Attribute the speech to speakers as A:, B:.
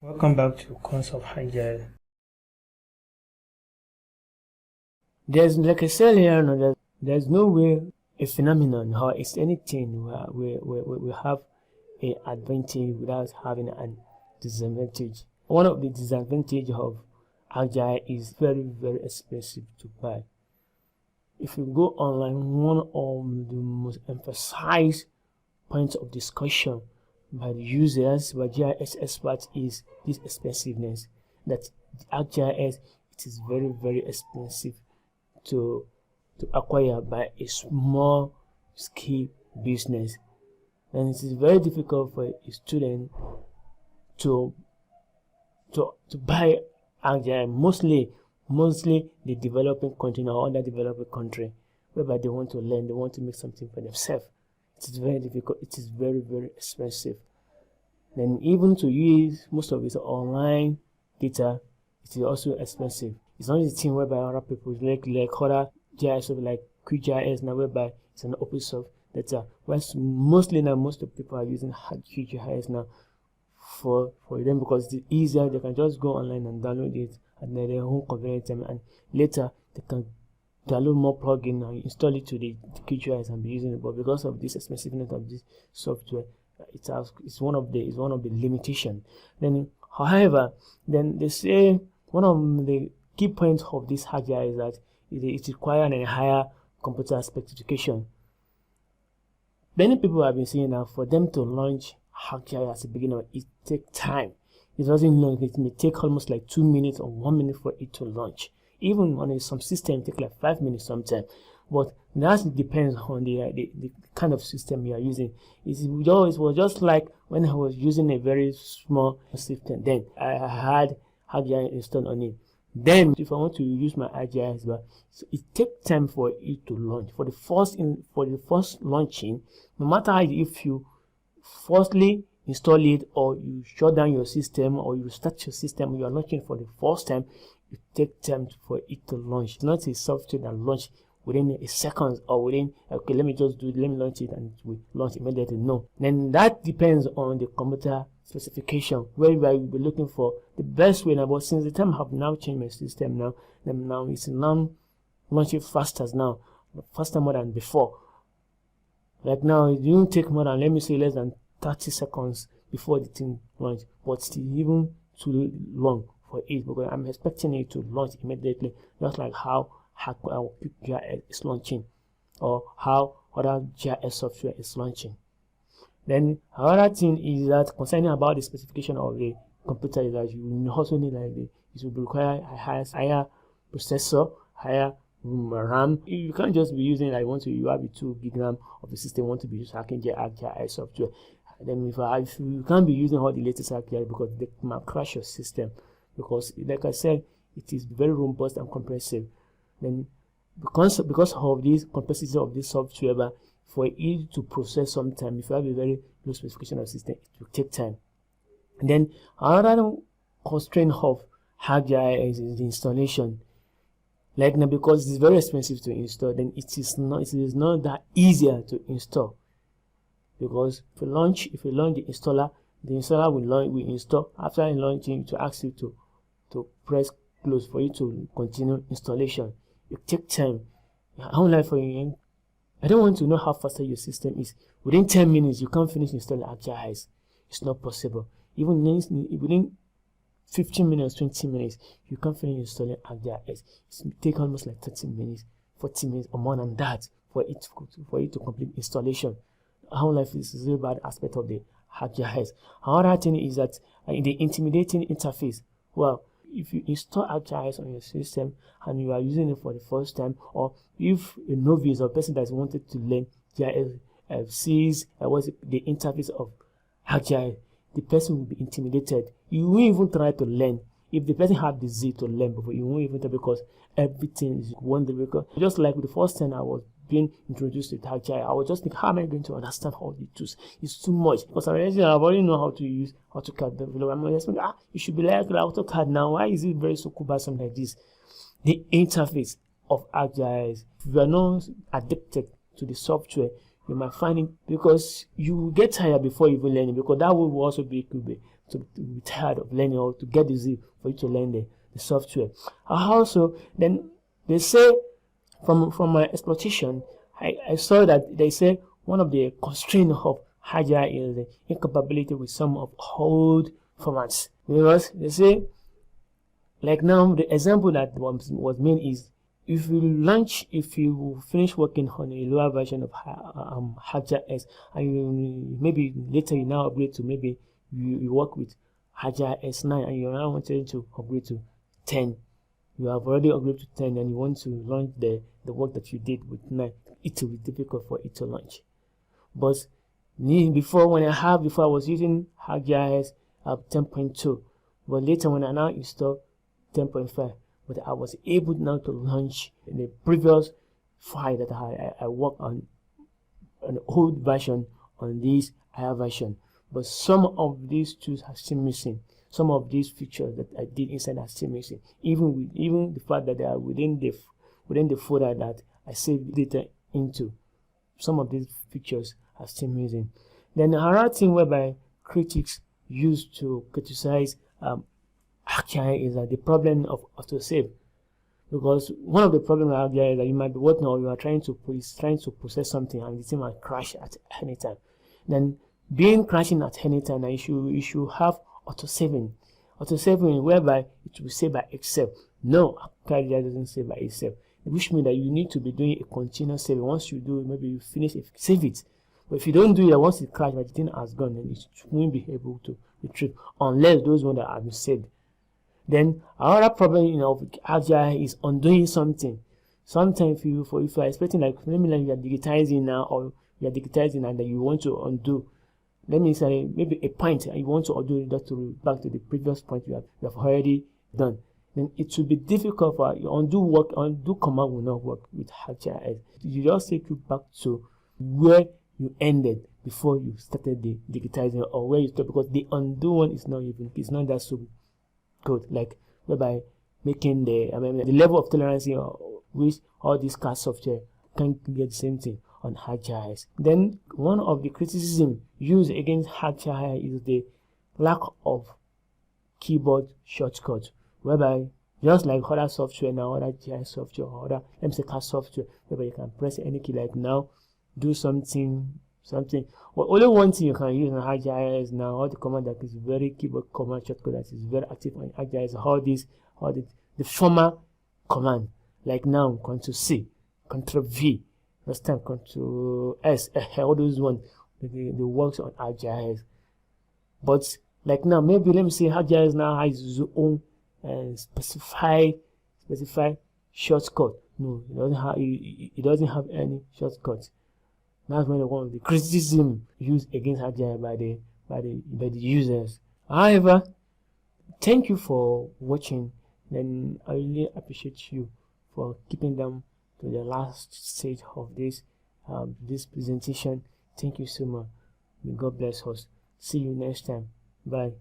A: Welcome back to Cons of ArcGIS. There's, like I said here, there's no way a phenomenon or it's anything where we have an advantage without having a disadvantage. One of the disadvantages of ArcGIS is very expensive to buy. If you go online, one of the most emphasized points of discussion by the users, by GIS experts, is this expensiveness. That ArcGIS, it is very expensive to acquire by a small scale business, and it is very difficult for a student to buy ArcGIS. Mostly the developing country or underdeveloped country, whereby they want to learn, they want to make something for themselves. It is very difficult. It is very expensive. Then even to use most of it online data, it is also expensive. It's not the thing whereby other people like other GIS, like QGIS now, whereby it's an open source data. Whereas mostly now, most of people are using QGIS now for them because it's easier. They can just go online and download it at their own convenient time, and later they can download more plugin and install it to the QGIS and be using it. But because of this expensiveness of this software, it's one of the limitation. Then, however, then they say one of the key points of this ArcGIS is that it requires a higher computer specification. Many people have been saying that for them to launch ArcGIS at the beginning, it takes time. It doesn't long. It may take almost like 2 minutes or 1 minute for it to launch. Even on some system, it takes like 5 minutes sometimes. But that depends on the kind of system you are using. It was just like when I was using a very small system. Then I had ArcGIS installed on it. Then if I want to use my ArcGIS, so it takes time for it to launch. For the first launching, no matter if you firstly install it or you shut down your system or you start your system, you are launching for the first time, it takes time for it to launch. It's not a software that launch within a second or within, okay, let me launch it and we launch immediately. No. Then that depends on the computer specification, whereby you'll be looking for the best way now. But since the time I have now changed my system now, then now it's now launching faster more than before. Like now, it didn't take more than, let me say, less than 30 seconds before the thing launch, but still even too long for it, because I'm expecting it to launch immediately, just like how our GIS is launching or how other GIS software is launching. Then another thing is that concerning about the specification of the computer is that you also need it will require a higher processor, higher RAM. You can't just be using you have the 2 gig RAM of the system, want to be using ArcGIS software. Then if you can't be using all the latest ArcGIS, because they might crash your system, because like I said, it is very robust and comprehensive. Then because of this complexity of this software, but for it to process sometime, if you have a very low specification of system, it will take time. And then another constraint of ArcGIS is the installation. Like now, because it's very expensive to install, then it is not that easier to install. Because if you launch the installer will install. After launching, to ask you to press close for you to continue installation. It takes time. I don't want to know how fast your system is. Within 10 minutes, you can't finish installing ArcGIS. It's not possible. Even within 15 minutes, 20 minutes, you can't finish installing ArcGIS. It takes almost like 30 minutes, 40 minutes, or more than that for it to complete installation. How life is a very bad aspect of the ArcGIS. Another thing is that the intimidating interface. Well, if you install ArcGIS on your system and you are using it for the first time, or if a novice or a person that wanted to learn GIS sees the interface of ArcGIS, the person will be intimidated. You won't even try to learn. If the person have the zeal to learn before, you won't even try, because everything is wonderful. Just like with the first time I was being introduced to ArcGIS, I was just thinking, how am I going to understand all the tools? It's too much, because I already know how to use AutoCAD develop. I'm just thinking, it should be like AutoCAD now. Why is it very so cumbersome like this? The interface of ArcGIS, if you are not adapted to the software, you might find it, because you will get tired before you even learn it, because that will also be to be tired of learning, or to get the zeal for you to learn the software. Also, then they say from my exploitation, I saw that they say one of the constraints of ArcGIS is the incompatibility with some of old formats. Because they say, like now, the example that was made is, if you finish working on a lower version of ArcGIS, and maybe later you now upgrade to, maybe you work with ArcGIS 9 and you now wanted to upgrade to 10. You have already upgraded to 10 and you want to launch the work that you did with 9. It will be difficult for it to launch. But before I was using ArcGIS 10.2, but later when I now installed 10.5, but I was able now to launch the previous file that I worked on an old version on this higher version. But some of these tools are still missing. Some of these features that I did inside are still missing. Even the fact that they are within the folder that I saved data into, some of these features are still missing. Then another thing whereby critics use to criticize ArcGIS is the problem of autosave. Because one of the problems with ArcGIS is that you might be working, or you are trying to process something and the thing might crash at any time. Then crashing at any time, you should have autosaving whereby it will save by itself. No, ArcGIS doesn't save by itself, which means that you need to be doing a continuous saving. Once you do, maybe you finish it, save it. But if you don't do it, once it crashes, but the thing has gone, then it won't be able to retrieve unless those ones that have been saved. Then another problem of ArcGIS is undoing something. Sometimes if you are expecting, like, let me, like, you are digitizing now, or you are digitizing and then you want to undo, let me say maybe a point, and you want to undo that to back to the previous point you have already done. Then it will be difficult for you undo command will not work with ArcGIS. You just take you back to where you ended before you started the digitizing, or where you stopped, because the undo one is not that so good, like whereby making the level of tolerance which all these CAD software can get the same thing on ArcGIS. Then one of the criticism used against ArcGIS is the lack of keyboard shortcut, whereby just like other software now, other GIS software, or other CAD software, whereby you can press any key, like now do something. Well, only one thing you can use on ArcGIS now, all the command that is very keyboard command shortcut that is very active on ArcGIS, all the former command, like now Ctrl+C, Ctrl+V, last time Ctrl+S, all those ones, the works on ArcGIS. But like now, maybe let me say ArcGIS now has its own specified shortcut. No, it doesn't have any shortcut. That's one of the criticism used against ArcGIS by the users. However, thank you for watching. Then I really appreciate you for keeping them to the last stage of this presentation. Thank you so much. May God bless us. See you next time. Bye.